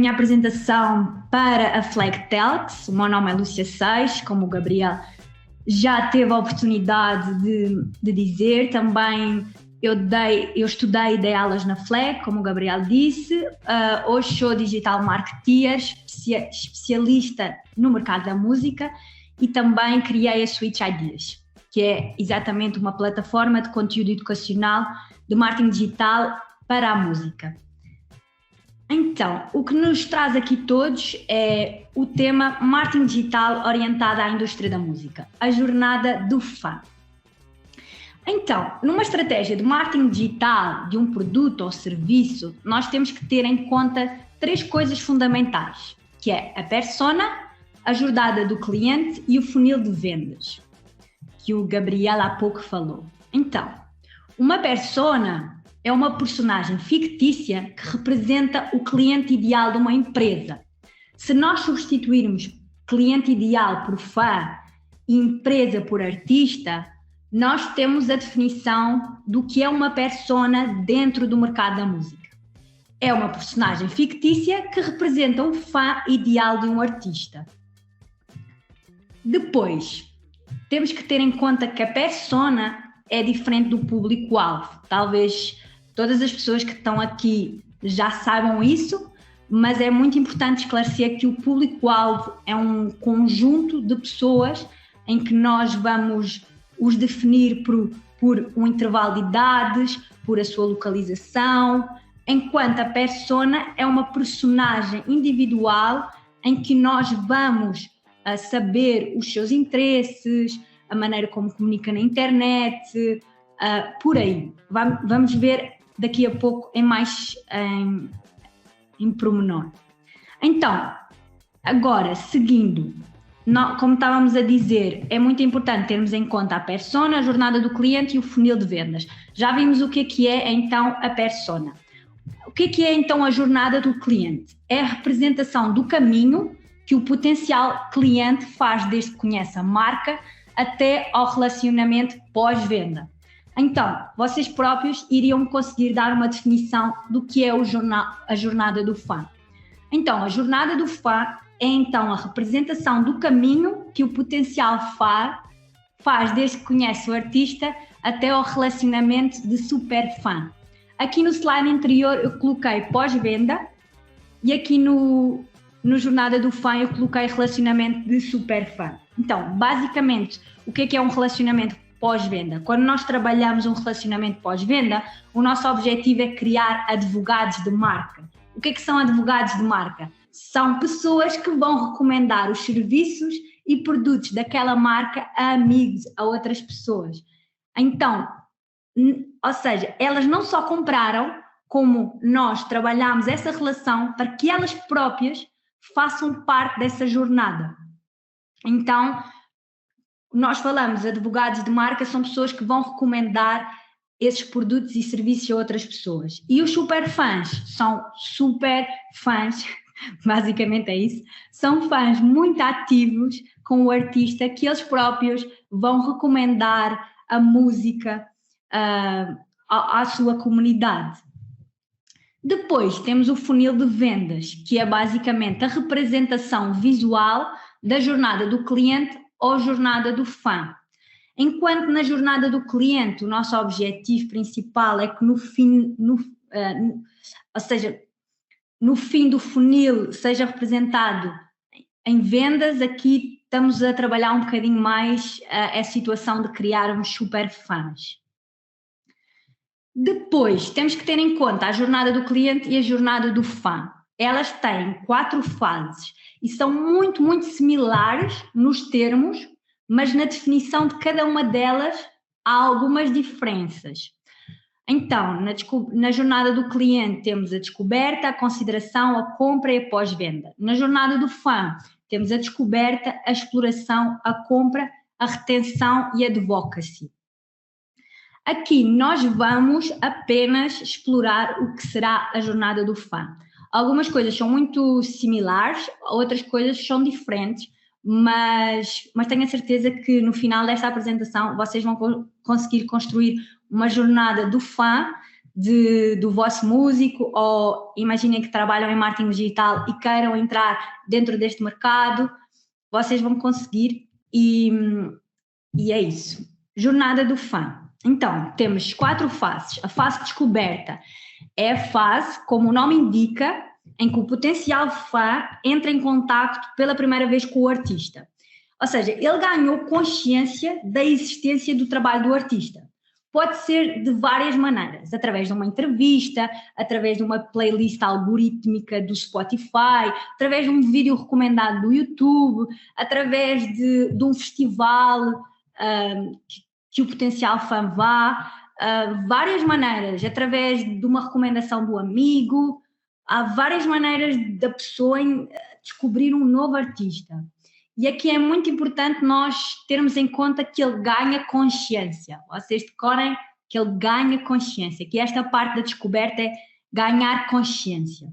minha apresentação para a Flag Telx. O meu nome é Lúcia Seix, como o Gabriel já teve a oportunidade de dizer. Também eu estudei e dei aulas na Flag, como o Gabriel disse. Hoje sou Digital Marketeer, especialista no mercado da música, e também criei a Switch Ideas, que é exatamente uma plataforma de conteúdo educacional de marketing digital para a música. Então, o que nos traz aqui todos é o tema marketing digital orientado à indústria da música, a jornada do fã. Então, numa estratégia de marketing digital de um produto ou serviço, nós temos que ter em conta 3 coisas fundamentais, que é a persona, a jornada do cliente e o funil de vendas, que o Gabriel há pouco falou. Então, uma persona é uma personagem fictícia que representa o cliente ideal de uma empresa. Se nós substituirmos cliente ideal por fã e empresa por artista, nós temos a definição do que é uma persona dentro do mercado da música. É uma personagem fictícia que representa o fã ideal de um artista. Depois, temos que ter em conta que a persona é diferente do público-alvo. Talvez todas as pessoas que estão aqui já saibam isso, mas é muito importante esclarecer que o público-alvo é um conjunto de pessoas em que nós vamos os definir por um intervalo de idades, por a sua localização, enquanto a persona é uma personagem individual em que nós vamos saber os seus interesses, a maneira como comunica na internet, por aí. Vamos ver daqui a pouco em pormenor. Então, agora, seguindo, como estávamos a dizer, é muito importante termos em conta a persona, a jornada do cliente e o funil de vendas. Já vimos o que é então a persona. O que é então a jornada do cliente? É a representação do caminho que o potencial cliente faz desde que conhece a marca até ao relacionamento pós-venda. Então, vocês próprios iriam conseguir dar uma definição do que é a jornada do fã. Então, a jornada do fã é então a representação do caminho que o potencial fã faz desde que conhece o artista até ao relacionamento de super fã. Aqui no slide anterior eu coloquei pós-venda e aqui no jornada do fã eu coloquei relacionamento de super fã. Então, basicamente, o que é um relacionamento pós-venda? Quando nós trabalhamos um relacionamento pós-venda, o nosso objetivo é criar advogados de marca. O que são advogados de marca? São pessoas que vão recomendar os serviços e produtos daquela marca a amigos, a outras pessoas. Então, ou seja, elas não só compraram, como nós trabalhamos essa relação para que elas próprias façam parte dessa jornada. Então, nós falamos, advogados de marca são pessoas que vão recomendar esses produtos e serviços a outras pessoas. E os super fãs são super fãs, basicamente é isso, são fãs muito ativos com o artista que eles próprios vão recomendar a música à sua comunidade. Depois temos o funil de vendas, que é basicamente a representação visual da jornada do cliente ou jornada do fã. Enquanto na jornada do cliente o nosso objetivo principal é que no fim do funil seja representado em vendas, aqui estamos a trabalhar um bocadinho mais a situação de criarmos super fãs. Depois temos que ter em conta a jornada do cliente e a jornada do fã. Elas têm 4 fases e são muito, muito similares nos termos, mas na definição de cada uma delas há algumas diferenças. Então, na jornada do cliente temos a descoberta, a consideração, a compra e a pós-venda. Na jornada do fã temos a descoberta, a exploração, a compra, a retenção e a advocacy. Aqui nós vamos apenas explorar o que será a jornada do fã. Algumas coisas são muito similares, outras coisas são diferentes, mas tenho a certeza que no final desta apresentação vocês vão conseguir construir uma jornada do fã do vosso músico, ou imaginem que trabalham em marketing digital e queiram entrar dentro deste mercado, vocês vão conseguir e é isso. Jornada do fã. Então, temos 4 fases. A fase de descoberta é a fase, como o nome indica, em que o potencial fã entra em contacto pela primeira vez com o artista. Ou seja, ele ganhou consciência da existência do trabalho do artista. Pode ser de várias maneiras, através de uma entrevista, através de uma playlist algorítmica do Spotify, através de um vídeo recomendado do YouTube, através de um festival que o potencial fã vá, várias maneiras, através de uma recomendação do amigo. Há várias maneiras da pessoa descobrir um novo artista. E aqui é muito importante nós termos em conta que ele ganha consciência. Vocês decorem que ele ganha consciência, que esta parte da descoberta é ganhar consciência.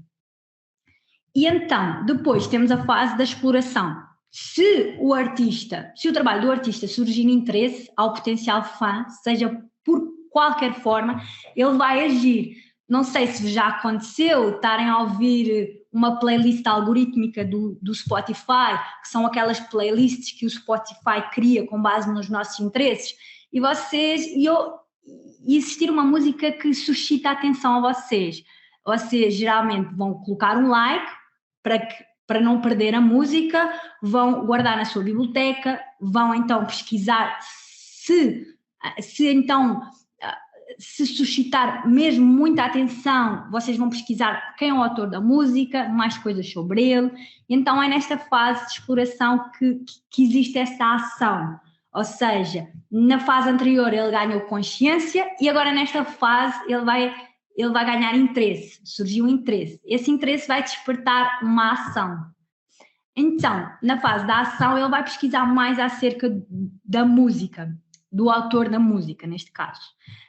E então, depois temos a fase da exploração. Se o trabalho do artista surgir interesse ao potencial fã, seja por qualquer forma, ele vai agir. Não sei se já aconteceu estarem a ouvir uma playlist algorítmica do Spotify, que são aquelas playlists que o Spotify cria com base nos nossos interesses, e existir uma música que suscita a atenção a vocês. Vocês geralmente vão colocar um like para não perder a música, vão guardar na sua biblioteca, vão então pesquisar se suscitar mesmo muita atenção, vocês vão pesquisar quem é o autor da música, mais coisas sobre ele, e então é nesta fase de exploração que existe essa ação, ou seja, na fase anterior ele ganhou consciência e agora nesta fase ele vai ganhar interesse, surgiu um interesse, esse interesse vai despertar uma ação. Então, na fase da ação ele vai pesquisar mais acerca da música, do autor da música, neste caso.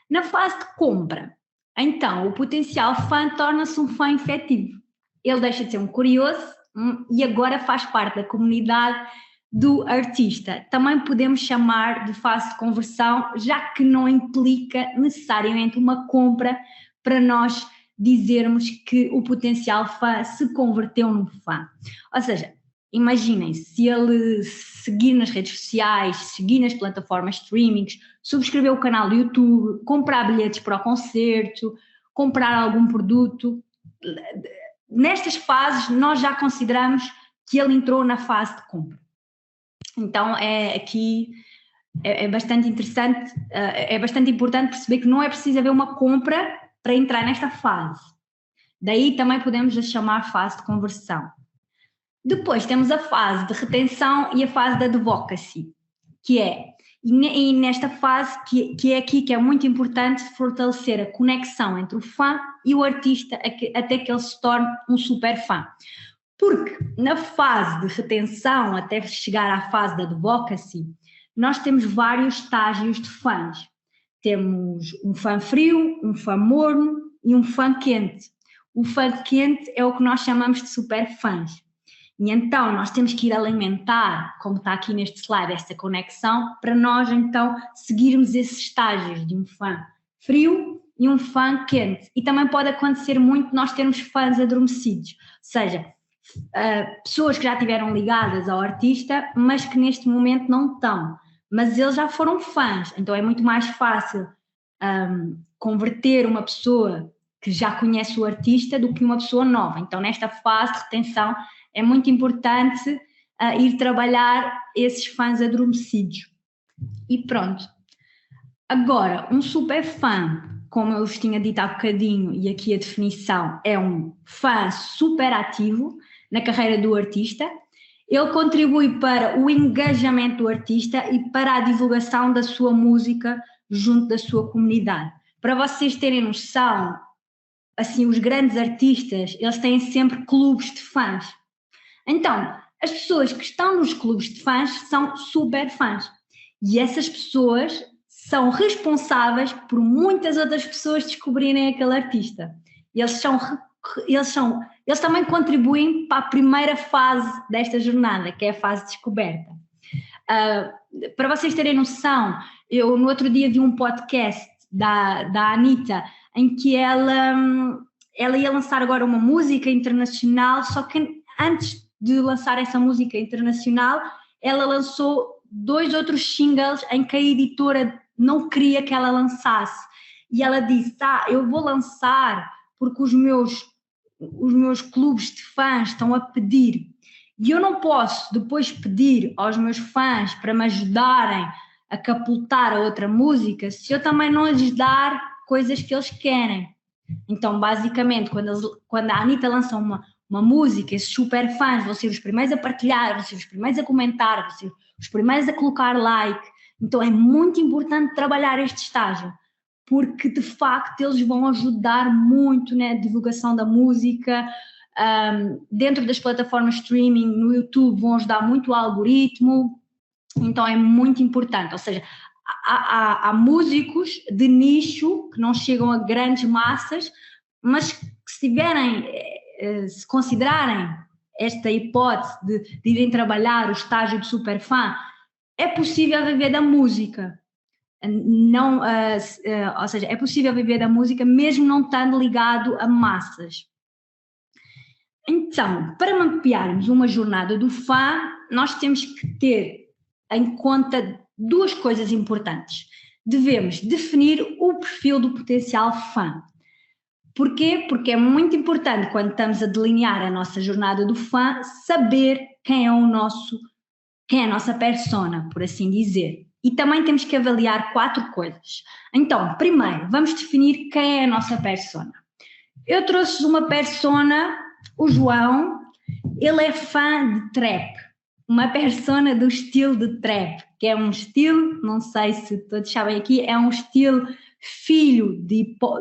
Na fase de compra, então, o potencial fã torna-se um fã efetivo. Ele deixa de ser um curioso e agora faz parte da comunidade do artista. Também podemos chamar de fase de conversão, já que não implica necessariamente uma compra para nós dizermos que o potencial fã se converteu num fã. Ou seja, imaginem, se ele seguir nas redes sociais, seguir nas plataformas streaming, subscrever o canal do YouTube, comprar bilhetes para o concerto, comprar algum produto. Nestas fases, nós já consideramos que ele entrou na fase de compra. Então, aqui é bastante interessante, é bastante importante perceber que não é preciso haver uma compra para entrar nesta fase. Daí também podemos a chamar fase de conversão. Depois temos a fase de retenção e a fase de advocacy, e nesta fase que é aqui que é muito importante fortalecer a conexão entre o fã e o artista até que ele se torne um super fã. Porque na fase de retenção até chegar à fase de advocacy, nós temos vários estágios de fãs. Temos um fã frio, um fã morno e um fã quente. O fã quente é o que nós chamamos de super fãs. E então nós temos que ir alimentar, como está aqui neste slide, esta conexão, para nós então seguirmos esses estágios de um fã frio e um fã quente. E também pode acontecer muito nós termos fãs adormecidos, ou seja, pessoas que já estiveram ligadas ao artista, mas que neste momento não estão. Mas eles já foram fãs, então é muito mais fácil converter uma pessoa que já conhece o artista do que uma pessoa nova. Então nesta fase de retenção é muito importante ir trabalhar esses fãs adormecidos. E pronto. Agora, um super fã, como eu vos tinha dito há bocadinho, e aqui a definição, é um fã super ativo na carreira do artista. Ele contribui para o engajamento do artista e para a divulgação da sua música junto da sua comunidade. Para vocês terem noção, assim, os grandes artistas, eles têm sempre clubes de fãs. Então, as pessoas que estão nos clubes de fãs são super fãs. E essas pessoas são responsáveis por muitas outras pessoas descobrirem aquele artista. Eles também contribuem para a primeira fase desta jornada, que é a fase de descoberta. Para vocês terem noção, eu no outro dia vi um podcast da Anitta, em que ela ia lançar agora uma música internacional, só que antes de lançar essa música internacional, ela lançou 2 outros singles em que a editora não queria que ela lançasse. E ela disse, eu vou lançar porque os meus clubes de fãs estão a pedir. E eu não posso depois pedir aos meus fãs para me ajudarem a catapultar a outra música se eu também não lhes dar coisas que eles querem. Então, basicamente, quando a Anitta lança uma música, esses super fãs vão ser os primeiros a partilhar, vão ser os primeiros a comentar, vão ser os primeiros a colocar like. Então é muito importante trabalhar este estágio, porque de facto eles vão ajudar muito na divulgação da música, dentro das plataformas streaming, no YouTube vão ajudar muito o algoritmo, então é muito importante, ou seja, há músicos de nicho que não chegam a grandes massas, mas que se considerarem esta hipótese de irem trabalhar o estágio de superfã, é possível viver da música. Não, ou seja, é possível viver da música mesmo não estando ligado a massas. Então, para mapearmos uma jornada do fã, nós temos que ter em conta 2 coisas importantes. Devemos definir o perfil do potencial fã. Porquê? Porque é muito importante, quando estamos a delinear a nossa jornada do fã, saber quem é a nossa persona, por assim dizer. E também temos que avaliar 4 coisas. Então, primeiro, vamos definir quem é a nossa persona. Eu trouxe uma persona, o João, ele é fã de trap, uma persona do estilo de trap, que é um estilo, não sei se todos sabem aqui, é um estilo filho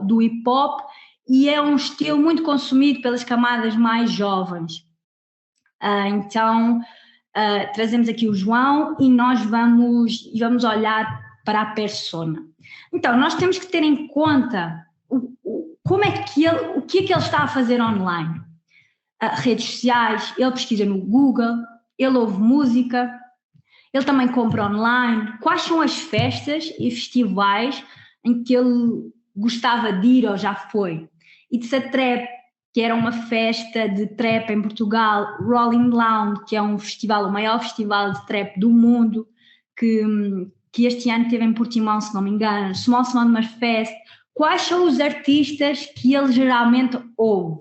do hip-hop e é um estilo muito consumido pelas camadas mais jovens. Então, trazemos aqui o João e nós vamos olhar para a persona. Então, nós temos que ter em conta o que é que ele está a fazer online. Redes sociais, ele pesquisa no Google, ele ouve música, ele também compra online. Quais são as festas e festivais em que ele gostava de ir ou já foi? It's a Trap, que era uma festa de trap em Portugal, Rolling Loud, que é um festival, o maior festival de trap do mundo, que este ano teve em Portimão, se não me engano, Small Summer Fest. Quais são os artistas que ele geralmente ouve?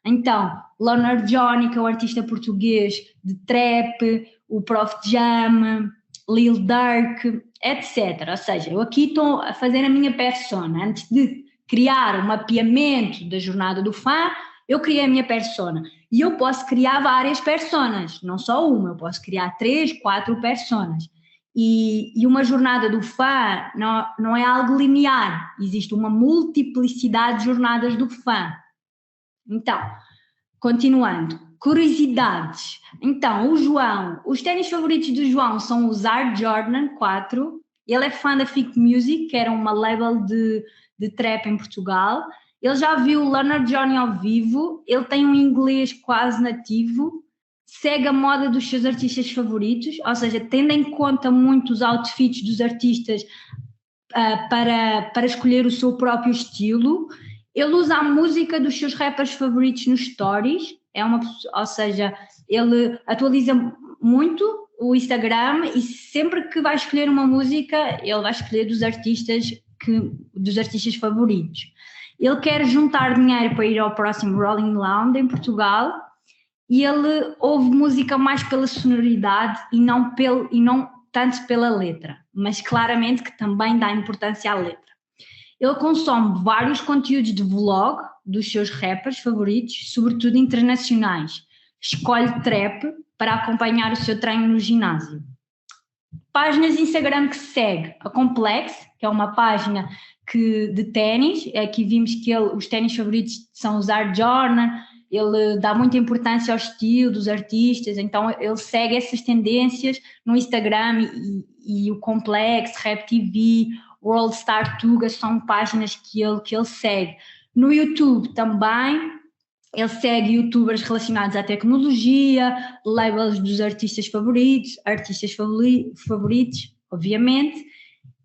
Então, Leonard Johnny, que é um artista português de trap, o Prof Jam, Lil Durk, etc. Ou seja, eu aqui estou a fazer a minha persona. Antes de criar um mapeamento da jornada do fã, eu criei a minha persona. E eu posso criar várias personas, não só uma, eu posso criar 3, 4 personas. E uma jornada do fã não é algo linear, existe uma multiplicidade de jornadas do fã. Então, continuando, curiosidades. Então, os ténis favoritos do João são os Air Jordan 4, ele é fã da Fic Music, que era uma label de trap em Portugal. Ele já viu o Leonard Johnny ao vivo, ele tem um inglês quase nativo, segue a moda dos seus artistas favoritos, ou seja, tendo em conta muito os outfits dos artistas para escolher o seu próprio estilo. Ele usa a música dos seus rappers favoritos nos stories, ou seja, ele atualiza muito o Instagram e sempre que vai escolher uma música, ele vai escolher dos artistas favoritos. Ele quer juntar dinheiro para ir ao próximo Rolling Loud em Portugal e ele ouve música mais pela sonoridade e não tanto pela letra, mas claramente que também dá importância à letra. Ele consome vários conteúdos de vlog dos seus rappers favoritos, sobretudo internacionais. Escolhe trap para acompanhar o seu treino no ginásio. Páginas de Instagram que segue. A Complex, que é uma página de ténis. Aqui vimos que os ténis favoritos são os Air Jordan. Ele dá muita importância ao estilo dos artistas, então ele segue essas tendências no Instagram e o Complex, Rap TV, World Star Tuga são páginas que ele segue. No YouTube também, ele segue youtubers relacionados à tecnologia, labels dos artistas favoritos, obviamente,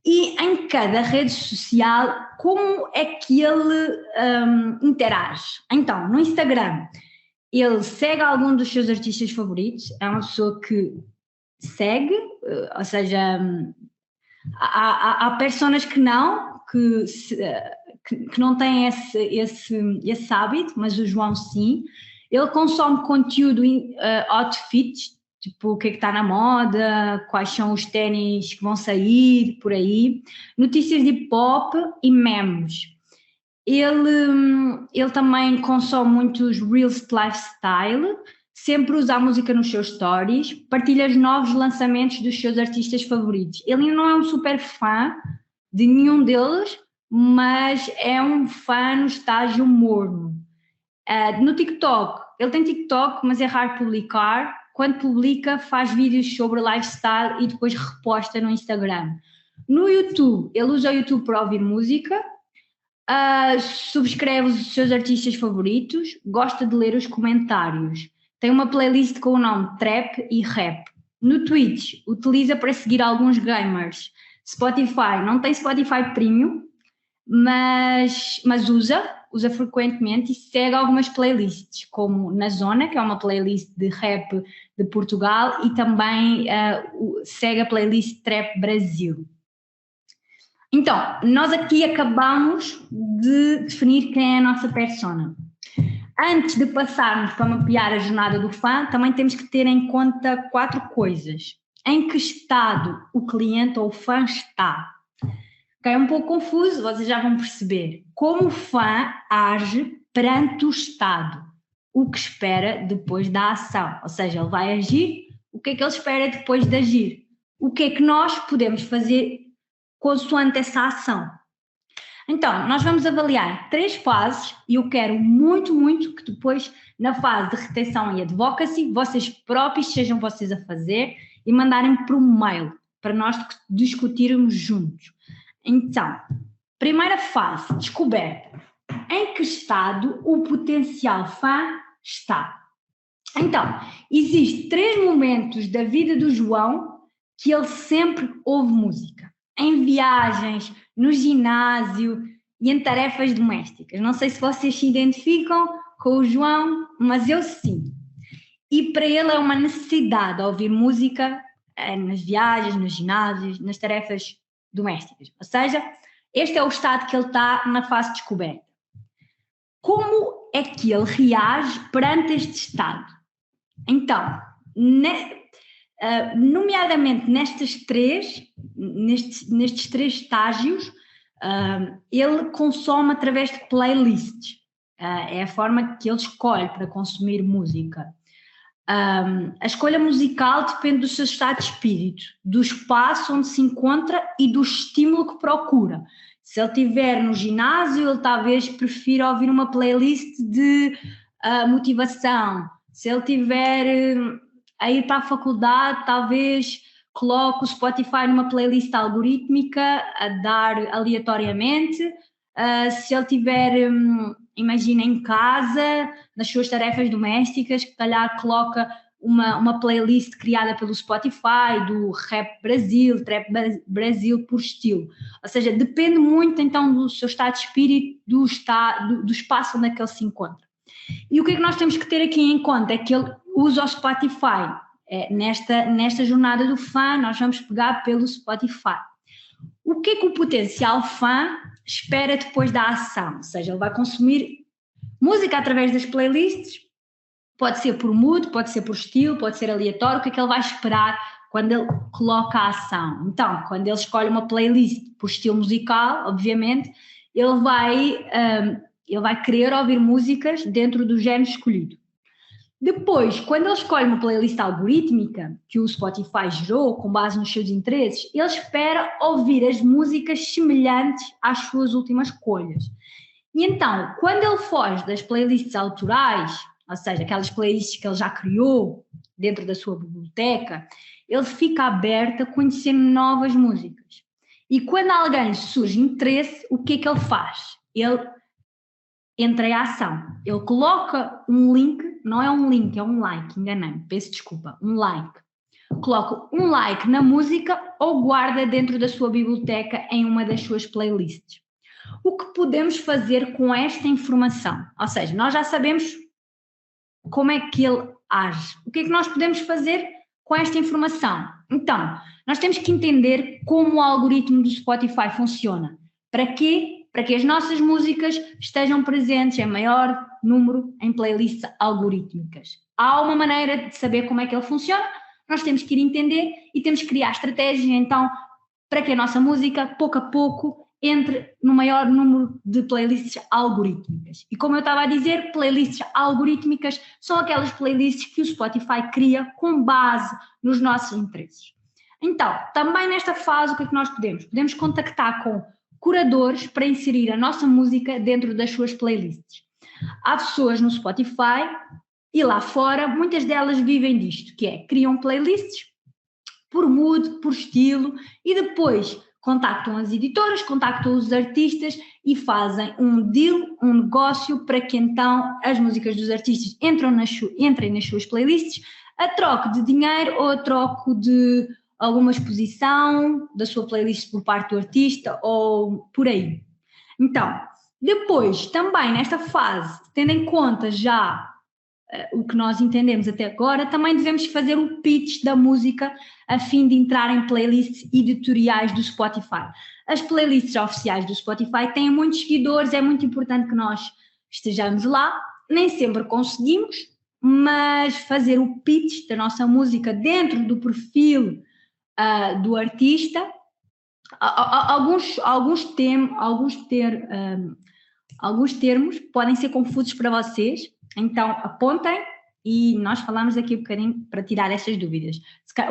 e em cada rede social como é que ele interage. Então, no Instagram, ele segue algum dos seus artistas favoritos, é uma pessoa que segue, ou seja, há personas que não, que não têm esse hábito, mas o João sim. Ele consome conteúdo, outfits, tipo o que é que está na moda, quais são os ténis que vão sair, por aí, notícias de hip hop e memes. Ele também consome muitos reels de lifestyle, sempre usa a música nos seus stories, partilha os novos lançamentos dos seus artistas favoritos. Ele não é um super fã de nenhum deles, mas é um fã no estágio morno. No TikTok, ele tem TikTok, mas é raro publicar. Quando publica, faz vídeos sobre lifestyle e depois reposta no Instagram. No YouTube, ele usa o YouTube para ouvir música, subscreve os seus artistas favoritos, gosta de ler os comentários. Tem uma playlist com o nome Trap e Rap. No Twitch, utiliza para seguir alguns gamers. Spotify, não tem Spotify Premium, mas usa frequentemente e segue algumas playlists, como Na Zona, que é uma playlist de rap de Portugal, e também segue a playlist Trap Brasil. Então, nós aqui acabamos de definir quem é a nossa persona. Antes de passarmos para mapear a jornada do fã, também temos que ter em conta 4 coisas. Em que estado o cliente ou o fã está? Okay, é um pouco confuso, vocês já vão perceber. Como o fã age perante o estado, o que espera depois da ação. Ou seja, ele vai agir, o que é que ele espera depois de agir? O que é que nós podemos fazer consoante essa ação? Então, nós vamos avaliar 3 fases e eu quero muito, muito que depois, na fase de retenção e advocacy, vocês próprios sejam vocês a fazer e mandarem por um mail para nós discutirmos juntos. Então, primeira fase, descoberta. Em que estado o potencial fã está? Então, existem 3 momentos da vida do João que ele sempre ouve música. Em viagens, no ginásio e em tarefas domésticas. Não sei se vocês se identificam com o João, mas eu sim. E para ele é uma necessidade ouvir música nas viagens, nos ginásios, nas tarefas domésticas. Ou seja, este é o estado que ele está na fase de descoberta. Como é que ele reage perante este estado? Então, nomeadamente nestes 3 estágios, ele consome através de playlists. É a forma que ele escolhe para consumir música. A escolha musical depende do seu estado de espírito, do espaço onde se encontra e do estímulo que procura. Se ele estiver no ginásio, ele talvez prefira ouvir uma playlist de motivação. Se ele estiver a ir para a faculdade, talvez coloque o Spotify numa playlist algorítmica a dar aleatoriamente. Se ele estiver, imagina, em casa, nas suas tarefas domésticas, que calhar coloca uma playlist criada pelo Spotify, do Rap Brasil, Trap Brasil por estilo. Ou seja, depende muito então do seu estado de espírito, do espaço onde é que ele se encontra. E o que é que nós temos que ter aqui em conta é que ele usa o Spotify. Nesta jornada do fã, nós vamos pegar pelo Spotify. O que é que o potencial fã espera depois da ação? Ou seja, ele vai consumir música através das playlists, pode ser por mood, pode ser por estilo, pode ser aleatório. O que é que ele vai esperar quando ele coloca a ação? Então, quando ele escolhe uma playlist por estilo musical, obviamente, ele vai querer ouvir músicas dentro do género escolhido. Depois, quando ele escolhe uma playlist algorítmica que o Spotify gerou com base nos seus interesses, ele espera ouvir as músicas semelhantes às suas últimas escolhas. E então, quando ele foge das playlists autorais, ou seja, aquelas playlists que ele já criou dentro da sua biblioteca, ele fica aberto a conhecer novas músicas. E quando alguém surge interesse, o que é que ele faz? Ele entra em ação. Ele coloca um link, não é um link, é um like, enganei-me, peço desculpa, um like. coloca um like na música ou guarda dentro da sua biblioteca em uma das suas playlists. O que podemos fazer com esta informação? Ou seja, nós já sabemos como é que ele age. O que é que nós podemos fazer com esta informação? Então, nós temos que entender como o algoritmo do Spotify funciona. Para quê? Para que as nossas músicas estejam presentes em maior número em playlists algorítmicas. Há uma maneira de saber como é que ele funciona, nós temos que ir entender e temos que criar estratégias, então, para que a nossa música, pouco a pouco, entre no maior número de playlists algorítmicas. E como eu estava a dizer, playlists algorítmicas são aquelas playlists que o Spotify cria com base nos nossos interesses. Então, também nesta fase, o que é que nós podemos? Podemos contactar com curadores para inserir a nossa música dentro das suas playlists. Há pessoas no Spotify e lá fora, muitas delas vivem disto, que é, criam playlists por mood, por estilo, e depois contactam as editoras, contactam os artistas e fazem um deal, um negócio para que então as músicas dos artistas entrem nas suas playlists a troco de dinheiro ou a troco de alguma exposição da sua playlist por parte do artista ou por aí. Então, depois, também nesta fase, tendo em conta já o que nós entendemos até agora, também devemos fazer o pitch da música a fim de entrar em playlists editoriais do Spotify. As playlists oficiais do Spotify têm muitos seguidores, é muito importante que nós estejamos lá, nem sempre conseguimos, mas fazer o pitch da nossa música dentro do perfil do artista, alguns termos podem ser confusos para vocês, então apontem e nós falamos daqui um bocadinho para tirar essas dúvidas.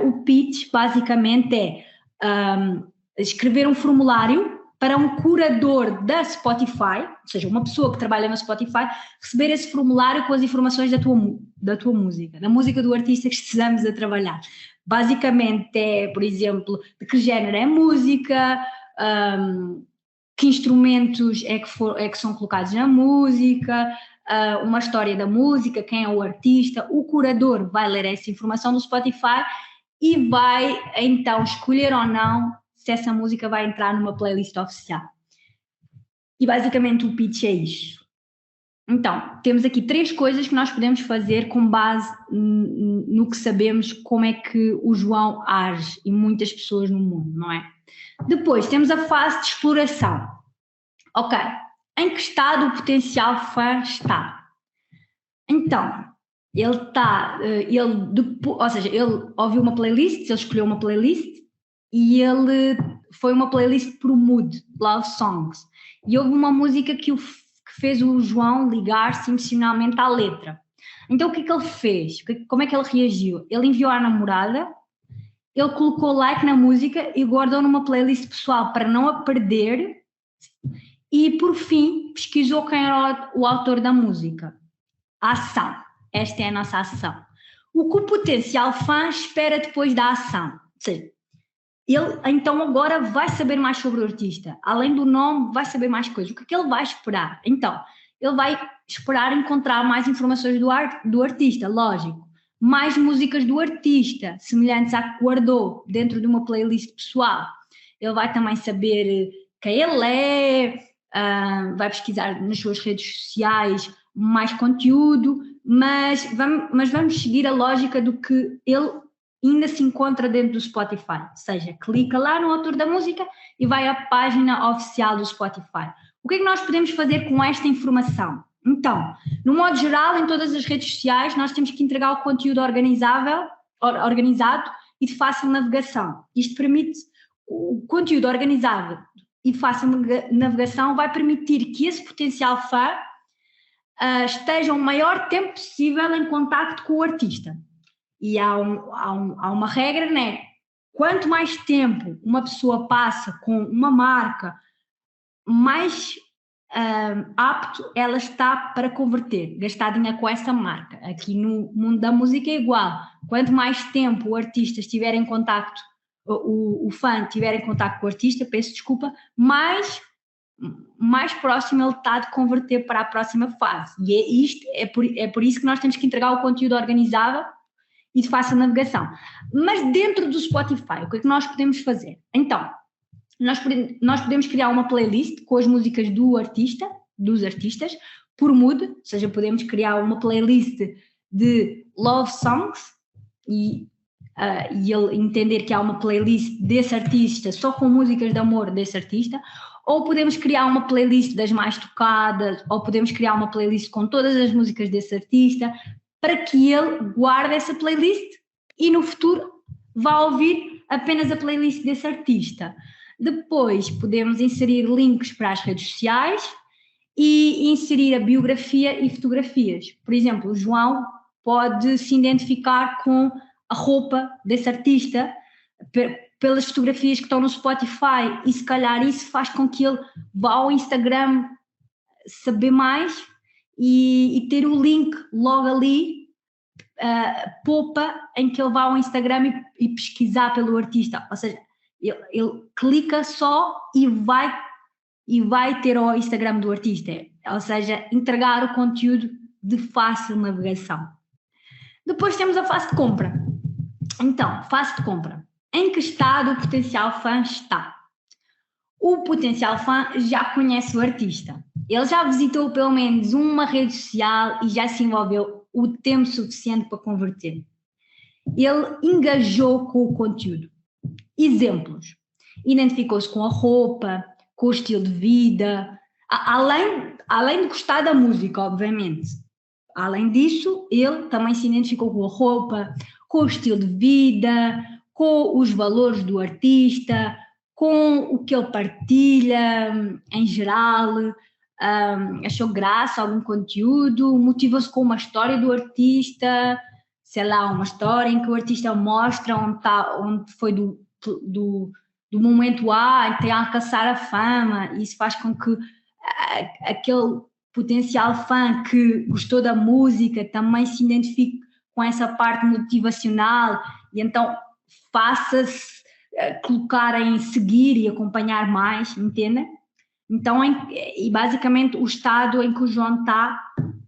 O pitch basicamente é escrever um formulário para um curador da Spotify, ou seja, uma pessoa que trabalha no Spotify, receber esse formulário com as informações da tua música, da música do artista que estejamos a trabalhar. Basicamente é, por exemplo, de que género é a música, que instrumentos é que são colocados na música, uma história da música, quem é o artista. O curador vai ler essa informação do Spotify e vai então escolher ou não se essa música vai entrar numa playlist oficial. E basicamente o pitch é isto. Então, temos aqui 3 coisas que nós podemos fazer com base no que sabemos como é que o João age e muitas pessoas no mundo, não é? Depois, temos a fase de exploração. Ok, em que estado o potencial fã está? Então, ele ouviu uma playlist, ele escolheu uma playlist e ele foi uma playlist por mood, love songs. E houve uma música que fez o João ligar-se emocionalmente à letra. Então o que é que ele fez? Como é que ele reagiu? Ele enviou à namorada, ele colocou like na música e guardou numa playlist pessoal para não a perder e por fim pesquisou quem era o autor da música. A ação. Esta é a nossa ação. O que o potencial fã espera depois da ação? Ou seja, ele então agora vai saber mais sobre o artista. Além do nome, vai saber mais coisas. O que é que ele vai esperar? Então, ele vai esperar encontrar mais informações do artista, lógico. Mais músicas do artista, semelhantes à que guardou dentro de uma playlist pessoal. Ele vai também saber quem ele é, vai pesquisar nas suas redes sociais mais conteúdo, mas vamos seguir a lógica do que ele ainda se encontra dentro do Spotify, ou seja, clica lá no autor da música e vai à página oficial do Spotify. O que é que nós podemos fazer com esta informação? Então, no modo geral, em todas as redes sociais, nós temos que entregar o conteúdo organizado e de fácil navegação. Isto permite, o conteúdo organizado e de fácil navegação vai permitir que esse potencial fã esteja o maior tempo possível em contacto com o artista. E há uma regra, né? Quanto mais tempo uma pessoa passa com uma marca, mais apto ela está para converter, gastar dinheiro com essa marca. Aqui no mundo da música é igual. Quanto mais tempo o artista estiver em contacto, o fã estiver em contacto com o artista, peço desculpa, mais próximo ele está de converter para a próxima fase. E é por isso que nós temos que entregar o conteúdo organizado e de fácil navegação. Mas dentro do Spotify, o que é que nós podemos fazer? Então, nós podemos criar uma playlist com as músicas dos artistas, por mood, ou seja, podemos criar uma playlist de love songs e ele entender que há uma playlist desse artista só com músicas de amor desse artista, ou podemos criar uma playlist das mais tocadas, ou podemos criar uma playlist com todas as músicas desse artista, para que ele guarde essa playlist e no futuro vá ouvir apenas a playlist desse artista. Depois podemos inserir links para as redes sociais e inserir a biografia e fotografias. Por exemplo, o João pode se identificar com a roupa desse artista pelas fotografias que estão no Spotify e se calhar isso faz com que ele vá ao Instagram saber mais e ter o link logo ali, poupa em que ele vá ao Instagram e pesquisar pelo artista, ou seja, ele clica só e vai ter o Instagram do artista, ou seja, entregar o conteúdo de fácil navegação. Depois temos a fase de compra. Então, fase de compra. Em que estado o potencial fã está? O potencial fã já conhece o artista. Ele já visitou pelo menos uma rede social e já se envolveu o tempo suficiente para converter. Ele engajou com o conteúdo. Exemplos. Identificou-se com a roupa, com o estilo de vida, além de gostar da música, obviamente. Além disso, ele também se identificou com a roupa, com o estilo de vida, com os valores do artista, com o que ele partilha em geral, achou graça a algum conteúdo, motivou-se com uma história do artista, sei lá, uma história em que o artista mostra onde foi do momento A até alcançar a fama. Isso faz com que aquele potencial fã que gostou da música também se identifique com essa parte motivacional e então faça-se colocar em seguir e acompanhar mais, entendem? Então, e basicamente o estado em que o João está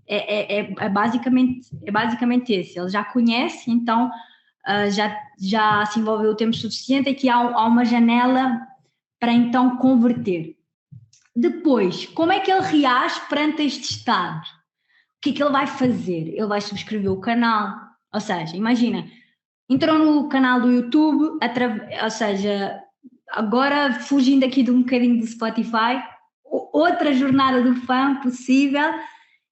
é basicamente esse. Ele já conhece, então já se envolveu o tempo suficiente e que há uma janela para então converter. Depois, como é que ele reage perante este estado? O que é que ele vai fazer? Ele vai subscrever o canal, ou seja, imagina, entrou no canal do YouTube, ou seja, agora fugindo aqui de um bocadinho do Spotify, outra jornada do fã possível.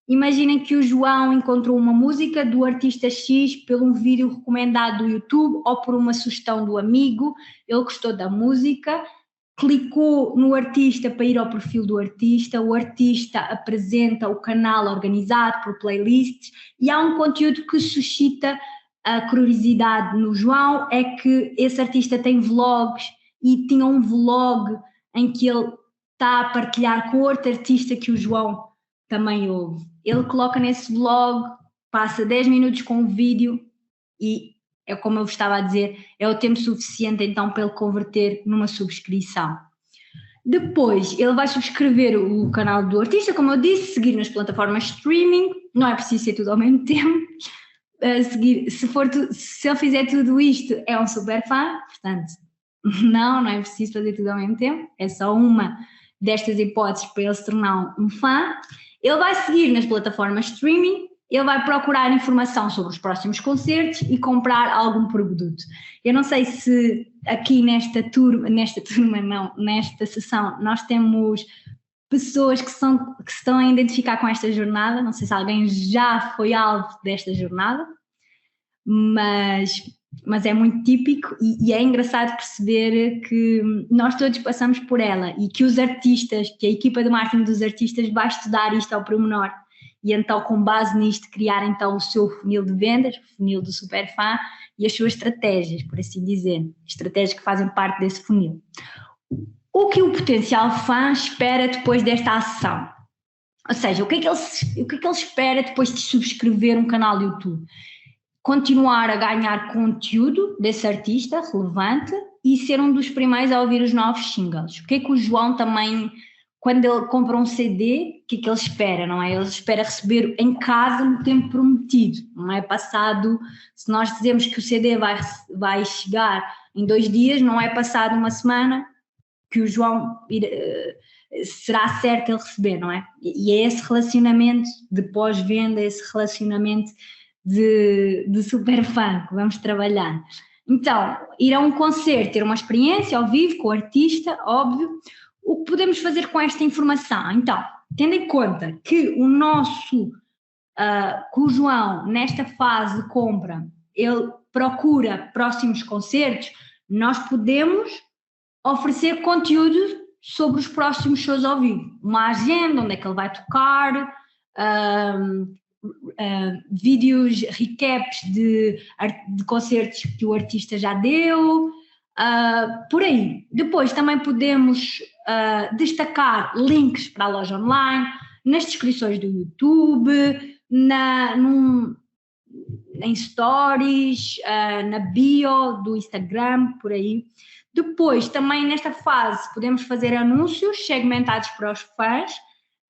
Imaginem que o João encontrou uma música do artista X pelo um vídeo recomendado do YouTube ou por uma sugestão do amigo, ele gostou da música, clicou no artista para ir ao perfil do artista, o artista apresenta o canal organizado por playlists e há um conteúdo que suscita a curiosidade no João, é que esse artista tem vlogs e tinha um vlog em que ele está a partilhar com outro artista que o João também ouve. Ele coloca nesse vlog, passa 10 minutos com o vídeo e é como eu vos estava a dizer, é o tempo suficiente então para ele converter numa subscrição. Depois ele vai subscrever o canal do artista, como eu disse, seguir nas plataformas streaming, não é preciso ser tudo ao mesmo tempo, seguir, se ele fizer tudo isto é um super fã, portanto não é preciso fazer tudo ao mesmo tempo, é só uma destas hipóteses para ele se tornar um fã. Ele vai seguir nas plataformas streaming, ele vai procurar informação sobre os próximos concertos e comprar algum produto. Eu não sei se aqui nesta sessão nós temos pessoas que se estão a identificar com esta jornada, não sei se alguém já foi alvo desta jornada, mas é muito típico e é engraçado perceber que nós todos passamos por ela e que os artistas, que a equipa de marketing dos artistas vai estudar isto ao pormenor e então com base nisto criar então o seu funil de vendas, o funil do superfã e as suas estratégias, por assim dizer, estratégias que fazem parte desse funil. O que o potencial fã espera depois desta ação? Ou seja, o que é que ele espera depois de subscrever um canal do YouTube? Continuar a ganhar conteúdo desse artista relevante e ser um dos primeiros a ouvir os novos singles. O que é que o João também quando ele compra um CD, o que é que ele espera, não é? Ele espera receber em casa no tempo prometido, não é passado, se nós dizemos que o CD vai chegar em 2 dias, não é passado uma semana que o João será certo ele receber, não é? E é esse relacionamento de pós-venda, esse relacionamento de super fã que vamos trabalhar. Então, ir a um concerto, ter uma experiência ao vivo com o artista, óbvio. O que podemos fazer com esta informação? Então, tendo em conta que que o João, nesta fase de compra, ele procura próximos concertos, nós podemos oferecer conteúdo sobre os próximos shows ao vivo. Uma agenda, onde é que ele vai tocar, vídeos, recaps de concertos que o artista já deu, por aí. Depois também podemos destacar links para a loja online, nas descrições do YouTube, em stories, na bio do Instagram, por aí. Depois, também nesta fase, podemos fazer anúncios segmentados para os fãs.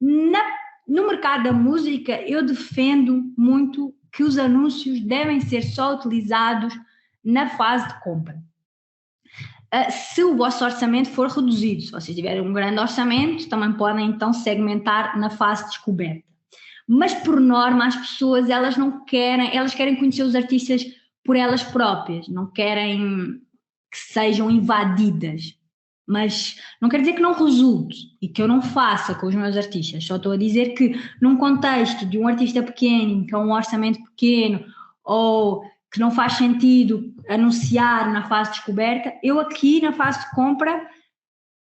No mercado da música, eu defendo muito que os anúncios devem ser só utilizados na fase de compra. Se o vosso orçamento for reduzido, se vocês tiverem um grande orçamento, também podem então segmentar na fase de descoberta. Mas por norma as pessoas elas querem conhecer os artistas por elas próprias, não querem que sejam invadidas. Mas não quer dizer que não resulte e que eu não faça com os meus artistas, só estou a dizer que num contexto de um artista pequeno, que é um orçamento pequeno, ou que não faz sentido anunciar na fase de descoberta, eu aqui na fase de compra,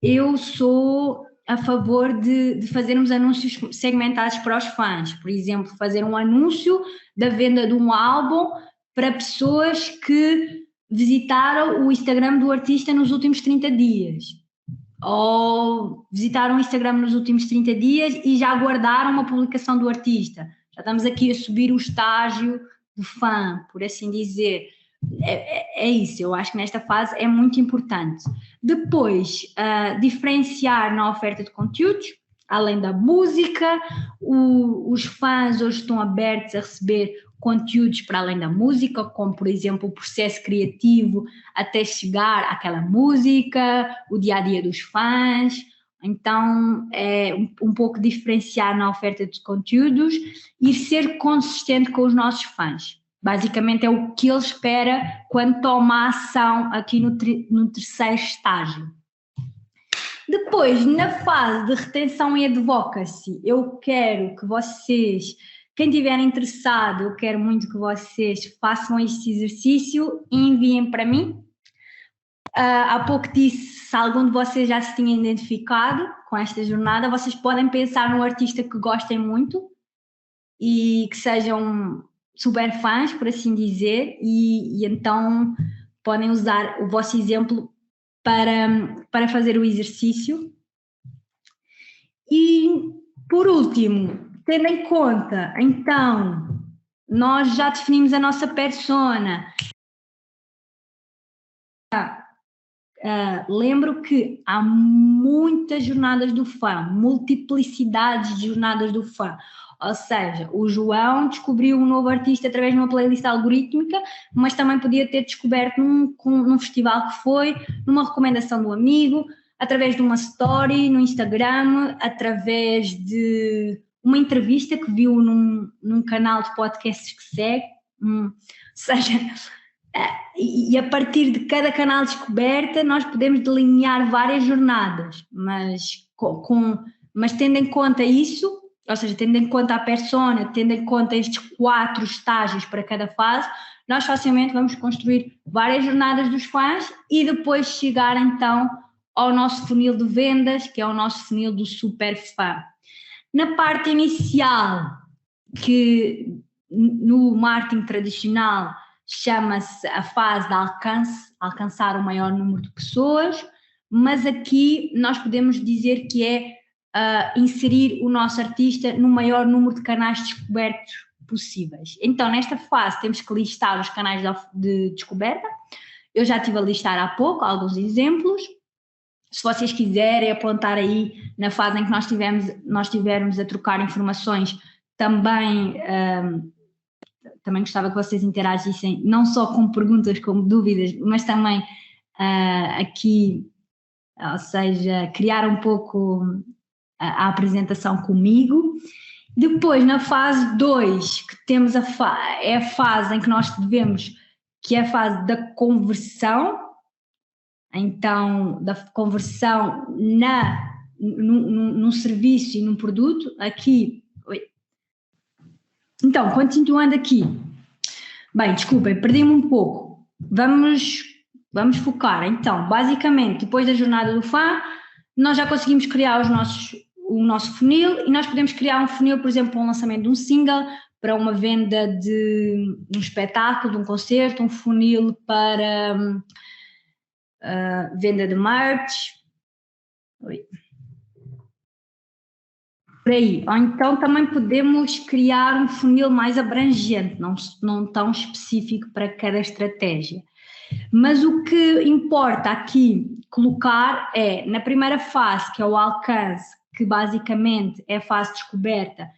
eu sou a favor de fazermos anúncios segmentados para os fãs. Por exemplo, fazer um anúncio da venda de um álbum para pessoas que visitaram o Instagram do artista nos últimos 30 dias. Ou visitaram o Instagram nos últimos 30 dias e já guardaram uma publicação do artista. Já estamos aqui a subir o estágio de fã, por assim dizer. É isso, eu acho que nesta fase é muito importante. Depois, diferenciar na oferta de conteúdos, além da música, os fãs hoje estão abertos a receber conteúdos para além da música, como por exemplo o processo criativo até chegar àquela música, o dia-a-dia dos fãs. Então é um pouco diferenciar na oferta de conteúdos e ser consistente com os nossos fãs. Basicamente é o que ele espera quando toma a ação aqui no terceiro estágio. Depois, na fase de retenção e advocacy, eu quero que vocês, quem estiver interessado, eu quero muito que vocês façam este exercício e enviem para mim. Há pouco disse, se algum de vocês já se tinha identificado com esta jornada, vocês podem pensar num artista que gostem muito e que sejam super fãs, por assim dizer, e então podem usar o vosso exemplo para fazer o exercício. E, por último, tendo em conta, então, nós já definimos a nossa persona. Lembro que há muitas jornadas do fã, multiplicidades de jornadas do fã. Ou seja, o João descobriu um novo artista através de uma playlist algorítmica, mas também podia ter descoberto num festival que foi, numa recomendação do amigo, através de uma story no Instagram, através de uma entrevista que viu num canal de podcasts que segue. Ou seja, e a partir de cada canal de descoberta nós podemos delinear várias jornadas, mas tendo em conta isso, ou seja, tendo em conta a persona, tendo em conta estes 4 estágios para cada fase, nós facilmente vamos construir várias jornadas dos fãs e depois chegar então ao nosso funil de vendas, que é o nosso funil do super fã. Na parte inicial, que no marketing tradicional chama-se a fase de alcançar o maior número de pessoas, mas aqui nós podemos dizer que é inserir o nosso artista no maior número de canais descobertos possíveis. Então, nesta fase temos que listar os canais de descoberta. Eu já estive a listar há pouco alguns exemplos. se vocês quiserem apontar aí na fase em que nós estivermos a trocar informações, também gostava que vocês interagissem, não só com perguntas, como dúvidas, mas também aqui, ou seja, criar um pouco a apresentação comigo. Depois, na fase 2, que temos é a fase em que nós devemos, que é a fase da conversão, então, da conversão num serviço e num produto, aqui. Então, continuando aqui. Bem, desculpem, perdi-me um pouco. Vamos focar. Então, basicamente, depois da jornada do fã, nós já conseguimos criar o nosso funil, e nós podemos criar um funil, por exemplo, para um lançamento de um single, para uma venda de um espetáculo, de um concerto, um funil para venda de merch. Por aí. Ou então também podemos criar um funil mais abrangente, não tão específico para cada estratégia. Mas o que importa aqui colocar é, na primeira fase, que é o alcance, que basicamente é a fase de descoberta,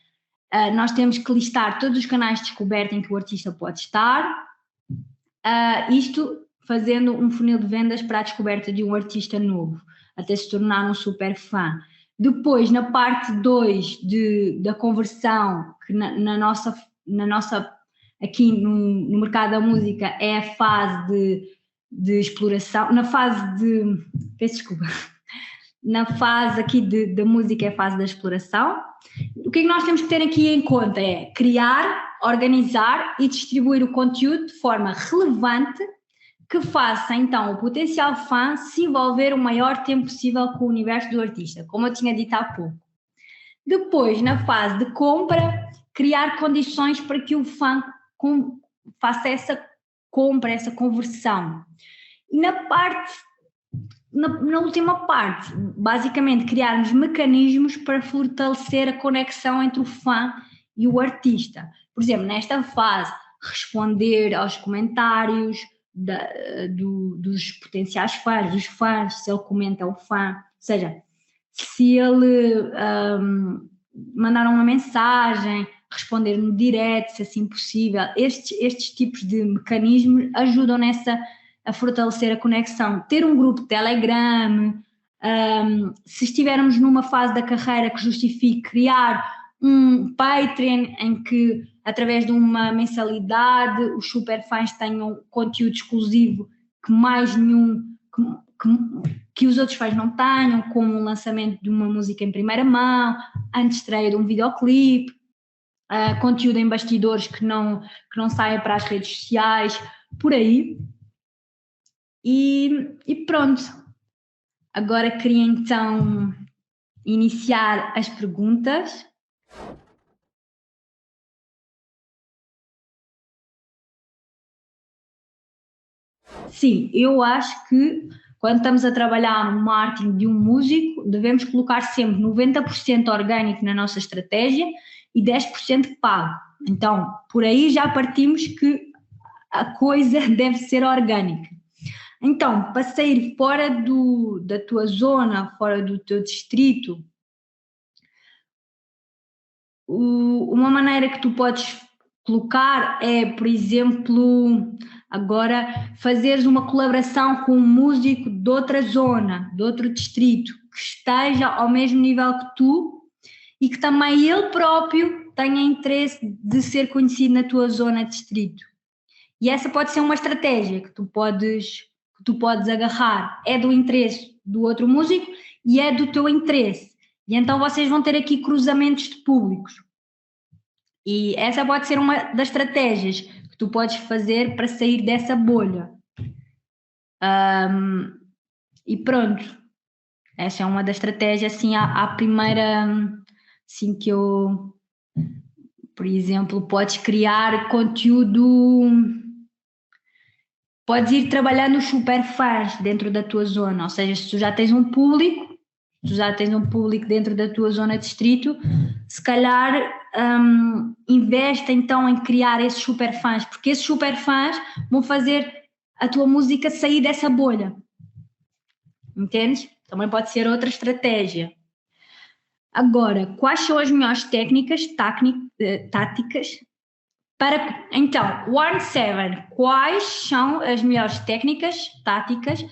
nós temos que listar todos os canais de descoberta em que o artista pode estar, isto fazendo um funil de vendas para a descoberta de um artista novo, até se tornar um super fã. Depois, na parte 2 da conversão, que na nossa aqui no mercado da música é a fase de exploração, peço desculpa, na fase aqui da música é a fase da exploração. O que é que nós temos que ter aqui em conta é criar, organizar e distribuir o conteúdo de forma relevante que faça então o potencial fã se envolver o maior tempo possível com o universo do artista, como eu tinha dito há pouco. Depois, na fase de compra, criar condições para que o fã faça essa compra, essa conversão. E na última parte, basicamente criarmos mecanismos para fortalecer a conexão entre o fã e o artista. Por exemplo, nesta fase, responder aos comentários dos potenciais fãs, dos fãs, se ele comenta ao fã, ou seja, se ele mandar uma mensagem, responder no direct, se assim possível. Estes tipos de mecanismos ajudam a fortalecer a conexão. Ter um grupo de Telegram, se estivermos numa fase da carreira que justifique criar um Patreon em que, através de uma mensalidade, os superfãs tenham conteúdo exclusivo que mais nenhum, que os outros fãs não tenham, como o lançamento de uma música em primeira mão, a estreia de um videoclipe, conteúdo em bastidores que não saia para as redes sociais, por aí. E pronto. Agora queria então iniciar as perguntas. Sim, eu acho que quando estamos a trabalhar no marketing de um músico, devemos colocar sempre 90% orgânico na nossa estratégia e 10% pago. Então, por aí já partimos que a coisa deve ser orgânica. Então, para sair fora da tua zona, fora do teu distrito, uma maneira que tu podes colocar é, por exemplo, agora fazeres uma colaboração com um músico de outra zona, de outro distrito, que esteja ao mesmo nível que tu e que também ele próprio tenha interesse de ser conhecido na tua zona de distrito. E essa pode ser uma estratégia que tu podes agarrar. É do interesse do outro músico e é do teu interesse. E então vocês vão ter aqui cruzamentos de públicos. E essa pode ser uma das estratégias que tu podes fazer para sair dessa bolha. E pronto. Essa é uma das estratégias, assim, a primeira, assim, que eu, por exemplo, podes criar conteúdo, podes ir trabalhando os superfãs dentro da tua zona, ou seja, se tu já tens um público dentro da tua zona de distrito, se calhar investe então em criar esses superfãs, porque esses superfãs vão fazer a tua música sair dessa bolha, entendes? Também pode ser outra estratégia. Agora, quais são as melhores técnicas táticas para... Então, 1-7, quais são as melhores técnicas táticas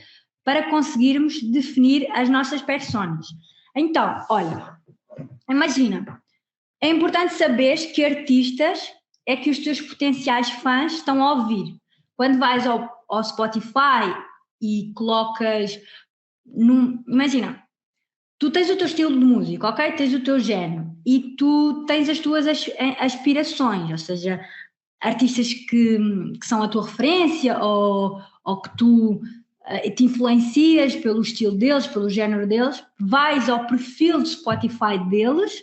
para conseguirmos definir as nossas personas? Então, olha, imagina, é importante saberes que artistas é que os teus potenciais fãs estão a ouvir. Quando vais ao Spotify e colocas... Imagina, tu tens o teu estilo de música, ok? Tens o teu género e tu tens as tuas aspirações, ou seja, artistas que são a tua referência ou que tu te influencias pelo estilo deles, pelo género deles, vais ao perfil de Spotify deles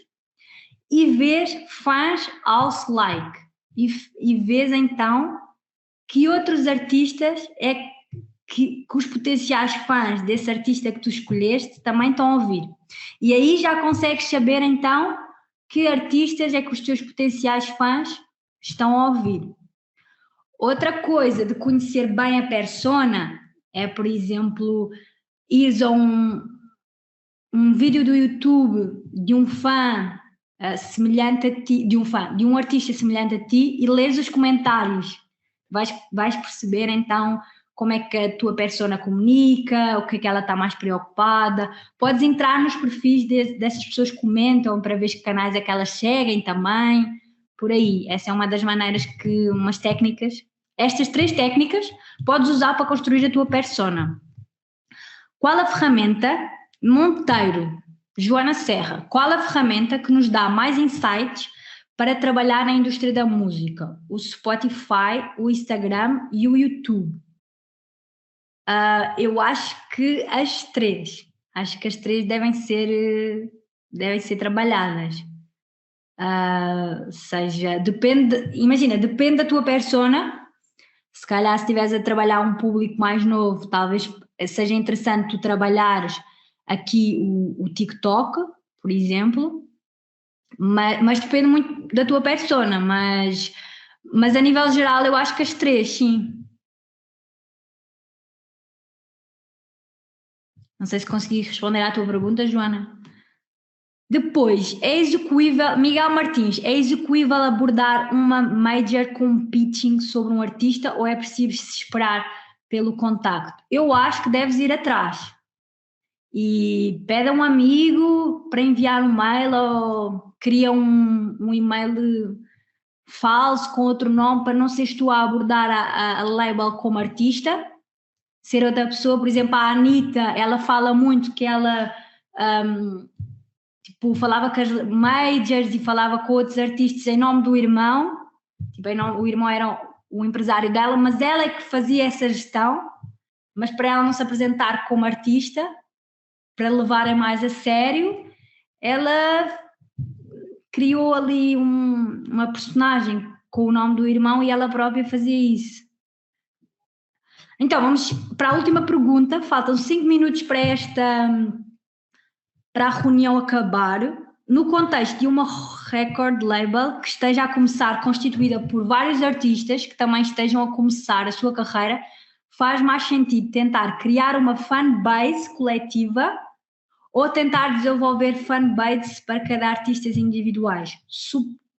e vês fãs house like e vês então que outros artistas é que os potenciais fãs desse artista que tu escolheste também estão a ouvir. E aí já consegues saber então que artistas é que os teus potenciais fãs estão a ouvir. Outra coisa de conhecer bem a persona é, por exemplo, ires a um vídeo do YouTube de um fã semelhante a ti, de um artista semelhante a ti e leres os comentários. Vais perceber então como é que a tua persona comunica, o que é que ela está mais preocupada. Podes entrar nos perfis dessas pessoas que comentam para ver que canais é que elas seguem também, por aí. Essa é uma das maneiras umas técnicas, estas 3 técnicas, podes usar para construir a tua persona. Qual a ferramenta, Monteiro, Joana Serra, qual a ferramenta que nos dá mais insights para trabalhar na indústria da música? O Spotify, o Instagram e o YouTube? Eu acho que as 3. Acho que as 3 devem ser trabalhadas. Ou seja, depende da tua persona. Se calhar se estiveres a trabalhar um público mais novo, talvez seja interessante tu trabalhares aqui o TikTok, por exemplo, mas depende muito da tua persona, mas a nível geral eu acho que as 3, sim. Não sei se consegui responder à tua pergunta, Joana. Depois, é execuível, Miguel Martins, é execuível abordar uma major com um pitching sobre um artista ou é preciso se esperar pelo contacto? Eu acho que deves ir atrás e pede a um amigo para enviar um mail ou cria um e-mail falso com outro nome para não seres tu a abordar a label como artista, ser outra pessoa. Por exemplo, a Anitta, ela fala muito que ela falava com as majors e falava com outros artistas em nome do irmão, o irmão era o empresário dela, mas ela é que fazia essa gestão, mas para ela não se apresentar como artista, para levarem mais a sério, ela criou ali uma personagem com o nome do irmão e ela própria fazia isso. Então, vamos para a última pergunta. Faltam 5 minutos para a reunião acabar. No contexto de uma record label que esteja a começar, constituída por vários artistas que também estejam a começar a sua carreira, faz mais sentido tentar criar uma fanbase coletiva ou tentar desenvolver fanbases para cada artista individuais,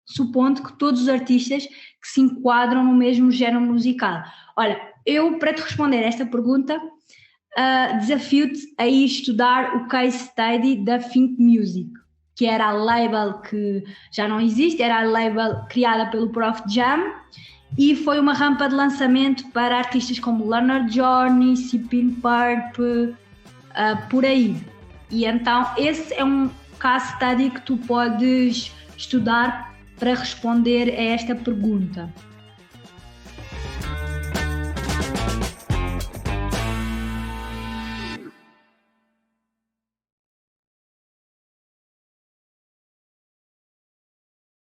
supondo que todos os artistas que se enquadram no mesmo género musical? Olha, eu, para te responder esta pergunta, desafio-te a ir estudar o case study da Think Music, que era a label que já não existe, era a label criada pelo Prof Jam e foi uma rampa de lançamento para artistas como Leonard Journey, Cipin Purp, por aí. E então esse é um case study que tu podes estudar para responder a esta pergunta.